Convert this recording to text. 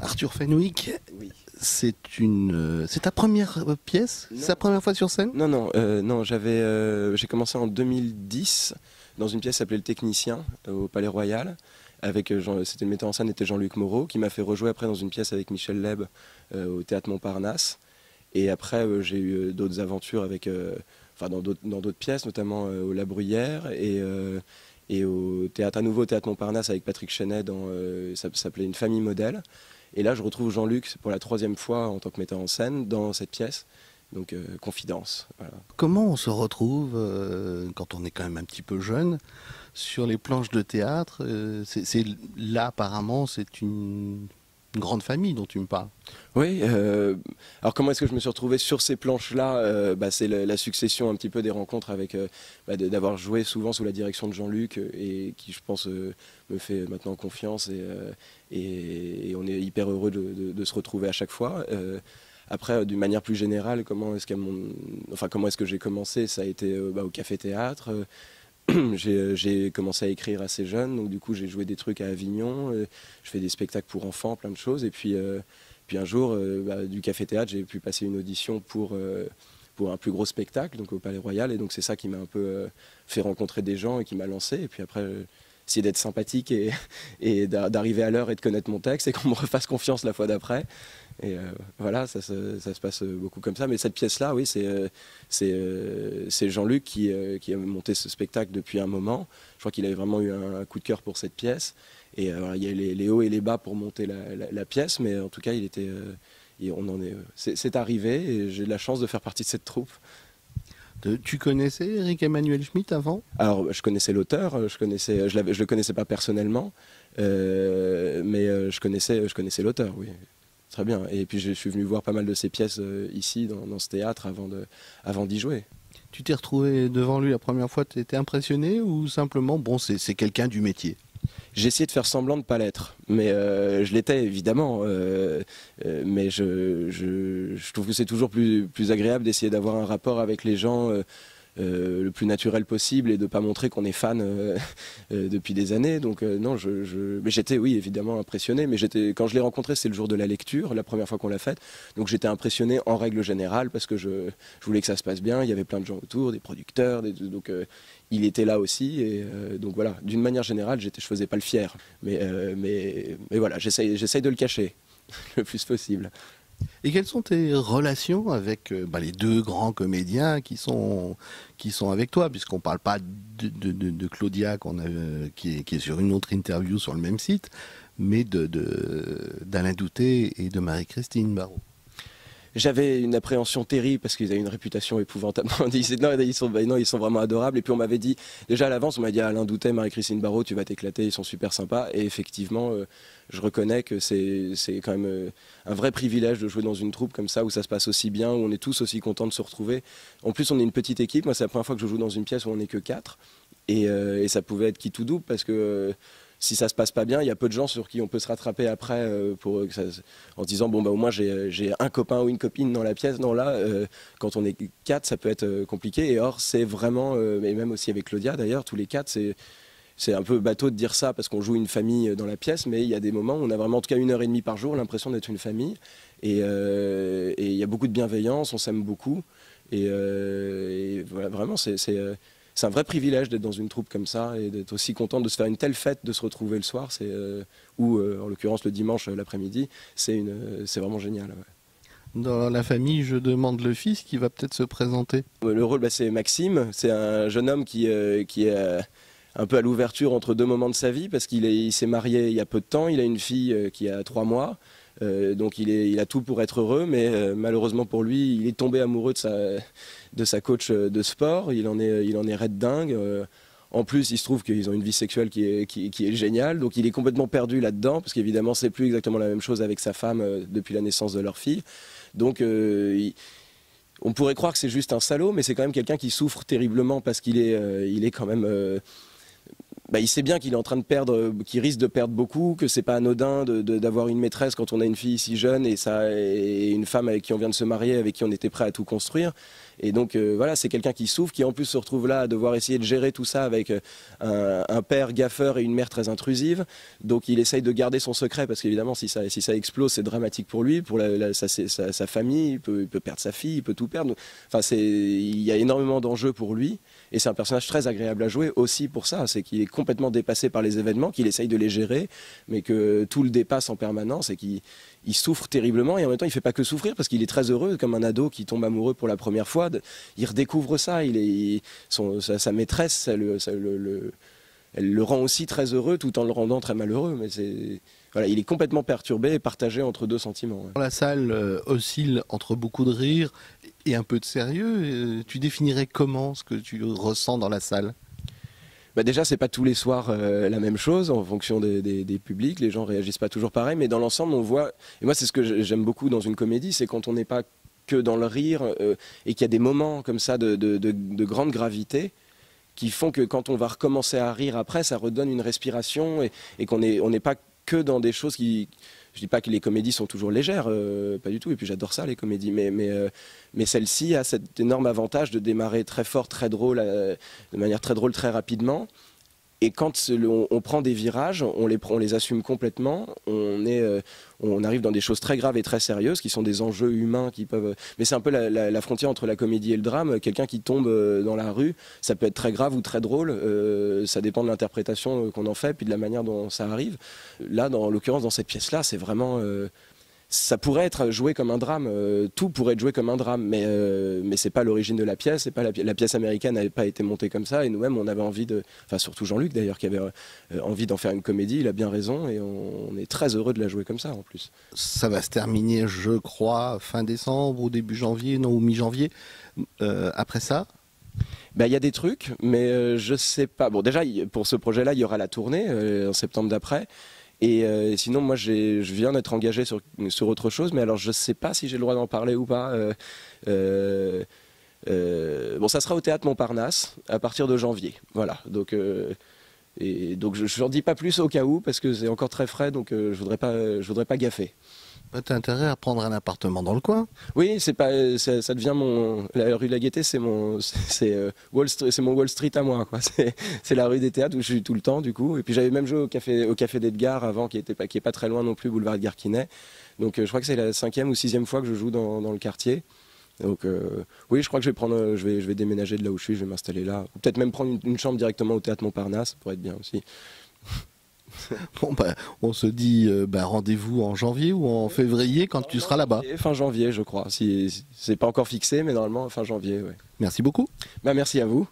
Arthur Fenwick, Oui. c'est ta première pièce? C'est ta première fois sur scène? Non, non, non, j'ai commencé en 2010 dans une pièce qui s'appelait Le Technicien au Palais Royal. C'était le metteur en scène était Jean-Luc Moreau qui m'a fait rejouer après dans une pièce avec Michel Leb au Théâtre Montparnasse. Et après j'ai eu d'autres aventures dans d'autres pièces, notamment au La Bruyère et au théâtre à nouveau au Théâtre Montparnasse avec Patrick Chenet ça s'appelait Une famille modèle. Et là je retrouve Jean-Luc pour la 3e fois en tant que metteur en scène dans cette pièce. Donc confidence. Voilà. Comment on se retrouve quand on est quand même un petit peu jeune sur les planches de théâtre? Là apparemment c'est une grande famille dont tu me parles. Oui, alors comment est-ce que je me suis retrouvé sur ces planches-là? C'est la succession un petit peu des rencontres avec, d'avoir joué souvent sous la direction de Jean-Luc et qui je pense me fait maintenant confiance et on est hyper heureux de se retrouver à chaque fois. Après, d'une manière plus générale, comment est-ce que j'ai commencé? Ça a été au Café Théâtre. J'ai commencé à écrire assez jeune, donc du coup j'ai joué des trucs à Avignon, je fais des spectacles pour enfants, plein de choses, et puis un jour du Café Théâtre j'ai pu passer une audition pour un plus gros spectacle, donc au Palais Royal, et donc c'est ça qui m'a un peu fait rencontrer des gens et qui m'a lancé, et puis après essayer d'être sympathique et d'arriver à l'heure et de connaître mon texte et qu'on me refasse confiance la fois d'après. Et voilà, ça se passe beaucoup comme ça. Mais cette pièce-là, oui, c'est Jean-Luc qui a monté ce spectacle depuis un moment. Je crois qu'il avait vraiment eu un coup de cœur pour cette pièce. Et voilà, il y a les hauts et les bas pour monter la pièce, mais en tout cas, c'est arrivé et j'ai de la chance de faire partie de cette troupe. Tu connaissais Éric Emmanuel Schmitt avant? Alors, je connaissais l'auteur, je le connaissais pas personnellement, mais je connaissais l'auteur, oui. Très bien. Et puis je suis venu voir pas mal de ses pièces ici, dans ce théâtre, avant d'y jouer. Tu t'es retrouvé devant lui la première fois, tu étais impressionné ou simplement, bon, c'est quelqu'un du métier? J'ai essayé de faire semblant de ne pas l'être, mais je l'étais évidemment. Mais je trouve que c'est toujours plus agréable d'essayer d'avoir un rapport avec les gens le plus naturel possible et de ne pas montrer qu'on est fan depuis des années. Donc non, mais j'étais, oui, évidemment impressionné. Mais quand je l'ai rencontré, c'est le jour de la lecture, la première fois qu'on l'a faite. Donc j'étais impressionné en règle générale parce que je voulais que ça se passe bien. Il y avait plein de gens autour, des producteurs, donc il était là aussi. Et donc voilà, d'une manière générale, je faisais pas le fier. Mais voilà, j'essaye de le cacher le plus possible. Et quelles sont tes relations avec les deux grands comédiens qui sont avec toi, puisqu'on ne parle pas de Claudia qui est sur une autre interview sur le même site, mais d'Alain Doutet et de Marie-Christine Barrault. J'avais une appréhension terrible parce qu'ils avaient une réputation épouvantable. Ils sont vraiment adorables. Et puis on m'avait dit, déjà à l'avance, on m'a dit Alain Doutet, Marie-Christine Barrault, tu vas t'éclater, ils sont super sympas. Et effectivement, je reconnais que c'est quand même un vrai privilège de jouer dans une troupe comme ça, où ça se passe aussi bien, où on est tous aussi contents de se retrouver. En plus, on est une petite équipe. Moi, c'est la première fois que je joue dans une pièce où on n'est que 4. Et ça pouvait être qui tout double parce que... si ça se passe pas bien, il y a peu de gens sur qui on peut se rattraper après en se disant bon au moins j'ai un copain ou une copine dans la pièce. Non là, quand on est 4, ça peut être compliqué. Et or c'est vraiment, et même aussi avec Claudia d'ailleurs, tous les 4, c'est un peu bateau de dire ça parce qu'on joue une famille dans la pièce, mais il y a des moments où on a vraiment en tout cas 1h30 par jour l'impression d'être une famille. Et il y a beaucoup de bienveillance, on s'aime beaucoup. Et voilà, vraiment c'est un vrai privilège d'être dans une troupe comme ça et d'être aussi content de se faire une telle fête, de se retrouver le soir, ou en l'occurrence le dimanche l'après-midi, c'est vraiment génial. Ouais. Dans la famille, je demande le fils qui va peut-être se présenter. Le rôle, c'est Maxime, c'est un jeune homme qui est un peu à l'ouverture entre deux moments de sa vie parce qu'il s'est marié il y a peu de temps, il a une fille qui a 3 mois. Donc il a tout pour être heureux, mais malheureusement pour lui, il est tombé amoureux de sa coach de sport. Il en est raide dingue. En plus, il se trouve qu'ils ont une vie sexuelle qui est géniale, donc il est complètement perdu là-dedans, parce qu'évidemment, c'est plus exactement la même chose avec sa femme depuis la naissance de leur fille. Donc on pourrait croire que c'est juste un salaud, mais c'est quand même quelqu'un qui souffre terriblement parce qu'il est quand même Bah, il sait bien qu'il est en train de perdre, qu'il risque de perdre beaucoup, que c'est pas anodin d'avoir une maîtresse quand on a une fille si jeune et une femme avec qui on vient de se marier, avec qui on était prêt à tout construire. Et donc voilà, c'est quelqu'un qui souffre, qui en plus se retrouve là à devoir essayer de gérer tout ça avec un père gaffeur et une mère très intrusive. Donc il essaye de garder son secret parce qu'évidemment si ça explose, c'est dramatique pour lui, pour sa famille, il peut perdre sa fille, il peut tout perdre. Enfin, il y a énormément d'enjeux pour lui. Et c'est un personnage très agréable à jouer aussi pour ça, c'est qu'il est complètement dépassé par les événements, qu'il essaye de les gérer, mais que tout le dépasse en permanence et qu'il souffre terriblement. Et en même temps, il ne fait pas que souffrir parce qu'il est très heureux, comme un ado qui tombe amoureux pour la première fois. Il redécouvre ça, sa maîtresse, elle le rend aussi très heureux tout en le rendant très malheureux. Mais voilà, il est complètement perturbé et partagé entre deux sentiments. Ouais. La salle oscille entre beaucoup de rire et un peu de sérieux. Tu définirais comment ce que tu ressens dans la salle? Bah déjà, c'est pas tous les soirs la même chose en fonction des publics. Les gens réagissent pas toujours pareil, mais dans l'ensemble, on voit. Et moi, c'est ce que j'aime beaucoup dans une comédie, c'est quand on n'est pas que dans le rire et qu'il y a des moments comme ça de grande gravité qui font que quand on va recommencer à rire après, ça redonne une respiration et qu'on n'est pas que dans des choses qui... Je dis pas que les comédies sont toujours légères, pas du tout, et puis j'adore ça les comédies, mais celle-ci a cet énorme avantage de démarrer très fort, très drôle, de manière très drôle, très rapidement. Et quand on prend des virages, on les assume complètement, on arrive dans des choses très graves et très sérieuses, qui sont des enjeux humains qui peuvent... Mais c'est un peu la frontière entre la comédie et le drame. Quelqu'un qui tombe dans la rue, ça peut être très grave ou très drôle, ça dépend de l'interprétation qu'on en fait, puis de la manière dont ça arrive. Là, en l'occurrence, dans cette pièce-là, c'est vraiment... ça pourrait être joué comme un drame, tout pourrait être joué comme un drame, mais c'est pas l'origine de la pièce, c'est pas la pièce américaine n'avait pas été montée comme ça, et nous-mêmes on avait envie enfin surtout Jean-Luc d'ailleurs qui avait envie d'en faire une comédie, il a bien raison, et on est très heureux de la jouer comme ça en plus. Ça va se terminer, je crois, fin décembre ou début janvier, non, ou mi-janvier. Après ça? Bah, y a des trucs, mais je sais pas. Bon, déjà, pour ce projet-là, il y aura la tournée en septembre d'après. Et sinon, moi, je viens d'être engagé sur autre chose, mais alors je sais pas si j'ai le droit d'en parler ou pas. Bon, ça sera au Théâtre Montparnasse à partir de janvier. Voilà. Donc, donc je n'en dis pas plus au cas où, parce que c'est encore très frais, donc je voudrais pas gaffer. Tu as intérêt à prendre un appartement dans le coin? Oui, ça devient la rue de la Gaîté, c'est mon Wall Street à moi, quoi. C'est la rue des théâtres où je suis tout le temps, du coup. Et puis j'avais même joué au café d'Edgar avant, qui est pas très loin non plus, boulevard de Garquinet. Donc je crois que c'est la 5e ou 6e fois que je joue dans le quartier. Donc oui, je crois que je vais déménager de là où je suis, je vais m'installer là. Ou peut-être même prendre une chambre directement au Théâtre Montparnasse, pour être bien aussi. Bon, on se dit rendez-vous en janvier ou en février quand tu seras là-bas. Fin janvier, je crois. Si c'est pas encore fixé, mais normalement fin janvier. Ouais. Merci beaucoup. Merci à vous.